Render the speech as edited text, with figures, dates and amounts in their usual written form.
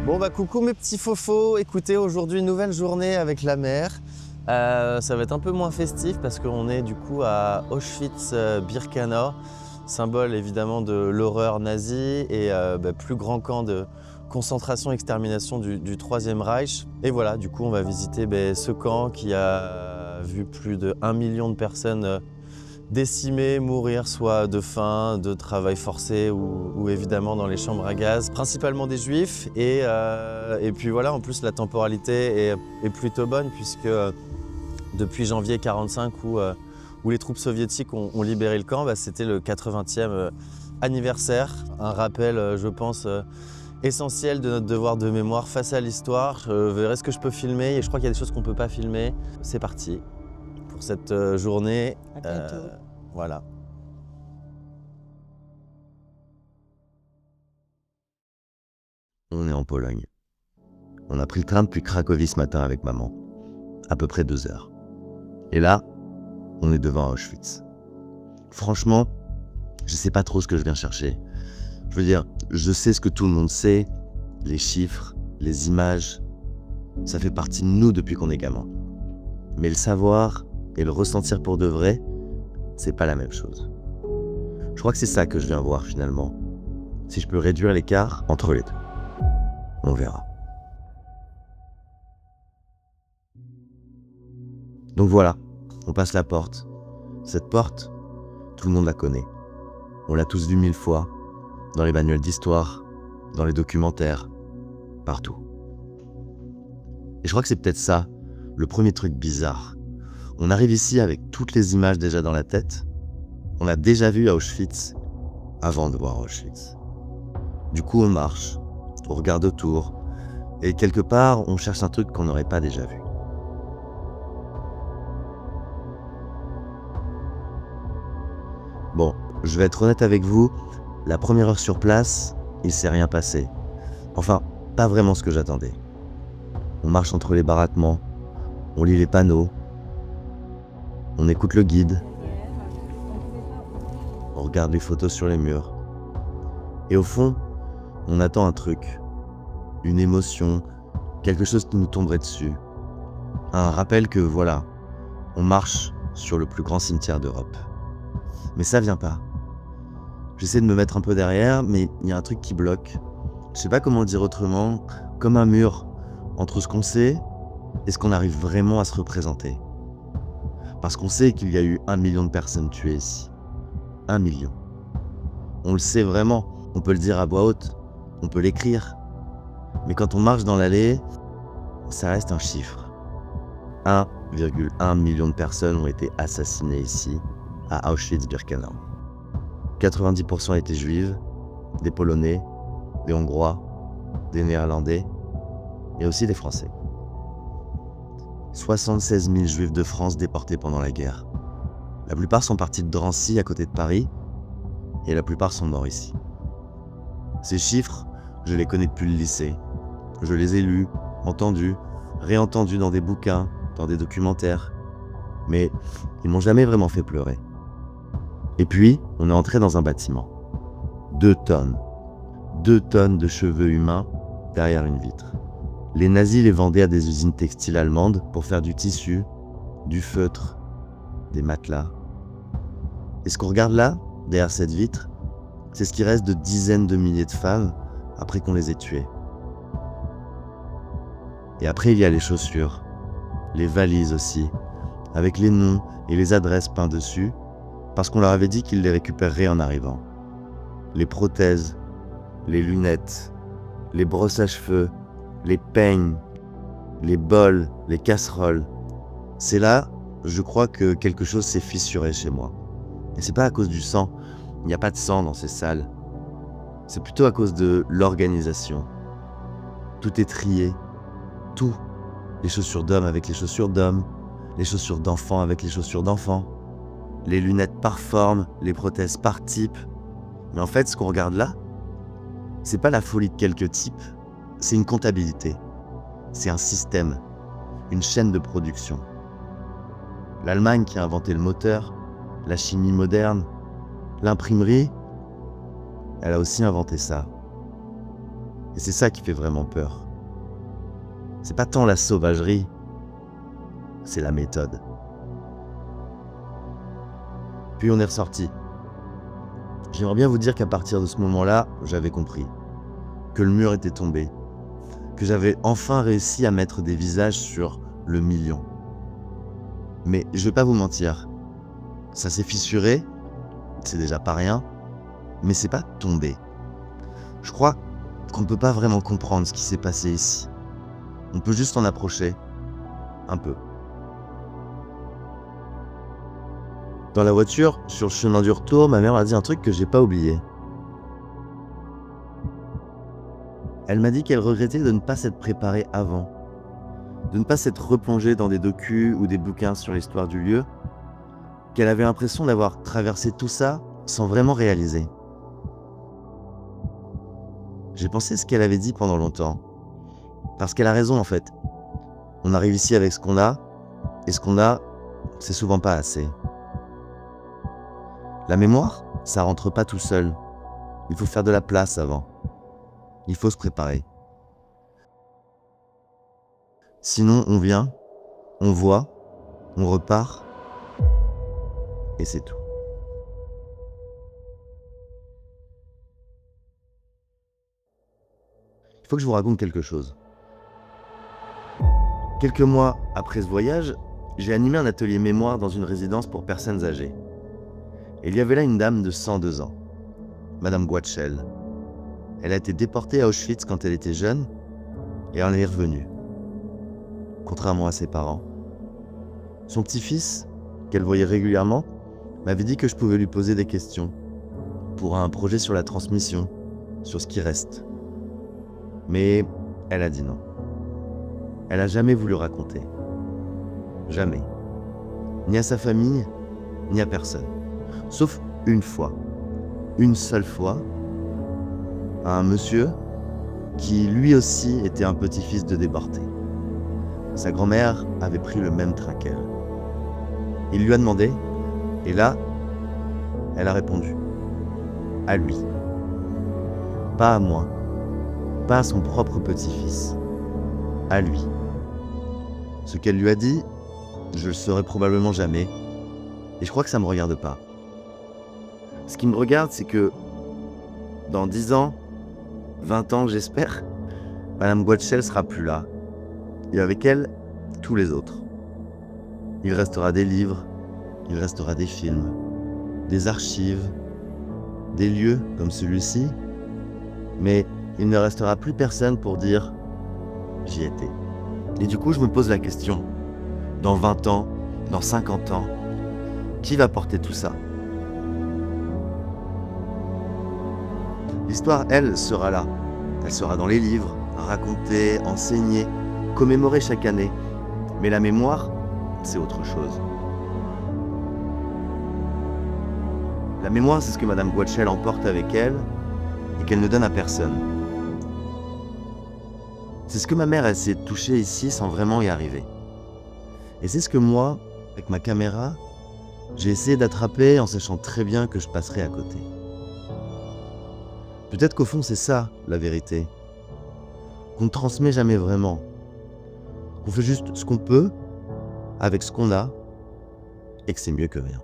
Bon bah coucou mes petits fofos, écoutez aujourd'hui nouvelle journée avec la mer. Ça va être un peu moins festif parce qu'on est du coup à Auschwitz-Birkenau, symbole évidemment de l'horreur nazie et plus grand camp de concentration-extermination du Troisième Reich. Et voilà, du coup on va visiter ce camp qui a vu plus de 1 million de personnes décimés, mourir soit de faim, de travail forcé ou évidemment dans les chambres à gaz, principalement des juifs. Et puis voilà, en plus la temporalité est plutôt bonne puisque depuis janvier 1945 où les troupes soviétiques ont libéré le camp, c'était le 80e anniversaire. Un rappel, je pense, essentiel de notre devoir de mémoire face à l'histoire. Je verrai ce que je peux filmer et je crois qu'il y a des choses qu'on ne peut pas filmer. C'est parti pour cette journée. À bientôt. Voilà. On est en Pologne. On a pris le train depuis Cracovie ce matin avec maman. À peu près 2 heures. Et là, on est devant Auschwitz. Franchement, je sais pas trop ce que je viens chercher. Je veux dire, je sais ce que tout le monde sait, les chiffres, les images. Ça fait partie de nous depuis qu'on est gamin. Mais le savoir et le ressentir pour de vrai, c'est pas la même chose. Je crois que c'est ça que je viens voir finalement. Si je peux réduire l'écart entre les deux. On verra. Donc voilà, on passe la porte. Cette porte, tout le monde la connaît. On l'a tous vue 1000 fois, dans les manuels d'histoire, dans les documentaires, partout. Et je crois que c'est peut-être ça, le premier truc bizarre. On arrive ici avec toutes les images déjà dans la tête. On a déjà vu Auschwitz avant de voir Auschwitz. Du coup, on marche, on regarde autour, et quelque part, on cherche un truc qu'on n'aurait pas déjà vu. Bon, je vais être honnête avec vous, la première heure sur place, il s'est rien passé. Enfin, pas vraiment ce que j'attendais. On marche entre les baraquements, on lit les panneaux, on écoute le guide, on regarde les photos sur les murs. Et au fond, on attend un truc, une émotion, quelque chose qui nous tomberait dessus. Un rappel que voilà, on marche sur le plus grand cimetière d'Europe. Mais ça vient pas. J'essaie de me mettre un peu derrière, mais il y a un truc qui bloque. Je sais pas comment le dire autrement, comme un mur entre ce qu'on sait et ce qu'on arrive vraiment à se représenter. Parce qu'on sait qu'il y a eu 1 million de personnes tuées ici. 1 million. On le sait vraiment, on peut le dire à voix haute, on peut l'écrire. Mais quand on marche dans l'allée, ça reste un chiffre. 1,1 million de personnes ont été assassinées ici, à Auschwitz-Birkenau. 90% étaient juives, des Polonais, des Hongrois, des Néerlandais et aussi des Français. 76 000 juifs de France déportés pendant la guerre. La plupart sont partis de Drancy à côté de Paris et la plupart sont morts ici. Ces chiffres, je les connais depuis le lycée. Je les ai lus, entendus, réentendus dans des bouquins, dans des documentaires. Mais ils m'ont jamais vraiment fait pleurer. Et puis, on est entré dans un bâtiment. 2 tonnes. 2 tonnes de cheveux humains derrière une vitre. Les nazis les vendaient à des usines textiles allemandes pour faire du tissu, du feutre, des matelas. Et ce qu'on regarde là, derrière cette vitre, c'est ce qui reste de dizaines de milliers de femmes après qu'on les ait tuées. Et après, il y a les chaussures, les valises aussi, avec les noms et les adresses peints dessus, parce qu'on leur avait dit qu'ils les récupéreraient en arrivant. Les prothèses, les lunettes, les brosses à cheveux, les peignes, les bols, les casseroles. C'est là, je crois que quelque chose s'est fissuré chez moi. Et c'est pas à cause du sang, il n'y a pas de sang dans ces salles. C'est plutôt à cause de l'organisation. Tout est trié, tout. Les chaussures d'homme avec les chaussures d'homme, les chaussures d'enfant avec les chaussures d'enfant, les lunettes par forme, les prothèses par type. Mais en fait, ce qu'on regarde là, c'est pas la folie de quelques types, c'est une comptabilité. C'est un système, une chaîne de production. L'Allemagne qui a inventé le moteur, la chimie moderne, l'imprimerie, elle a aussi inventé ça. Et c'est ça qui fait vraiment peur. C'est pas tant la sauvagerie, c'est la méthode. Puis on est ressorti. J'aimerais bien vous dire qu'à partir de ce moment-là, j'avais compris. Que le mur était tombé. Que j'avais enfin réussi à mettre des visages sur le million. Mais je vais pas vous mentir. Ça s'est fissuré, c'est déjà pas rien, mais c'est pas tombé. Je crois qu'on ne peut pas vraiment comprendre ce qui s'est passé ici. On peut juste en approcher un peu. Dans la voiture, sur le chemin du retour, ma mère m'a dit un truc que j'ai pas oublié. Elle m'a dit qu'elle regrettait de ne pas s'être préparée avant, de ne pas s'être replongée dans des docus ou des bouquins sur l'histoire du lieu, qu'elle avait l'impression d'avoir traversé tout ça sans vraiment réaliser. J'ai pensé ce qu'elle avait dit pendant longtemps, parce qu'elle a raison en fait. On arrive ici avec ce qu'on a, et ce qu'on a, c'est souvent pas assez. La mémoire, ça rentre pas tout seul. Il faut faire de la place avant. Il faut se préparer. Sinon, on vient, on voit, on repart, et c'est tout. Il faut que je vous raconte quelque chose. Quelques mois après ce voyage, j'ai animé un atelier mémoire dans une résidence pour personnes âgées. Et il y avait là une dame de 102 ans, Madame Guatchel. Elle a été déportée à Auschwitz quand elle était jeune, et elle est revenue. Contrairement à ses parents. Son petit-fils, qu'elle voyait régulièrement, m'avait dit que je pouvais lui poser des questions pour un projet sur la transmission, sur ce qui reste. Mais elle a dit non. Elle a jamais voulu raconter. Jamais. Ni à sa famille, ni à personne. Sauf une fois. Une seule fois. À un monsieur qui lui aussi était un petit-fils de déporté. Sa grand-mère avait pris le même train qu'elle. Il lui a demandé, et là, elle a répondu. À lui. Pas à moi. Pas à son propre petit-fils. À lui. Ce qu'elle lui a dit, je le saurai probablement jamais, et je crois que ça me regarde pas. Ce qui me regarde, c'est que dans 10 ans, 20 ans, j'espère, Madame Guatchel sera plus là. Et avec elle, tous les autres. Il restera des livres, il restera des films, des archives, des lieux comme celui-ci, mais il ne restera plus personne pour dire « j'y étais ». Et du coup, je me pose la question, dans 20 ans, dans 50 ans, qui va porter tout ça ? L'histoire, elle, sera là. Elle sera dans les livres, racontée, enseignée, commémorée chaque année. Mais la mémoire, c'est autre chose. La mémoire, c'est ce que Madame Guatchel emporte avec elle et qu'elle ne donne à personne. C'est ce que ma mère a essayé de toucher ici sans vraiment y arriver. Et c'est ce que moi, avec ma caméra, j'ai essayé d'attraper en sachant très bien que je passerais à côté. Peut-être qu'au fond, c'est ça, la vérité. Qu'on ne transmet jamais vraiment. Qu'on fait juste ce qu'on peut, avec ce qu'on a, et que c'est mieux que rien.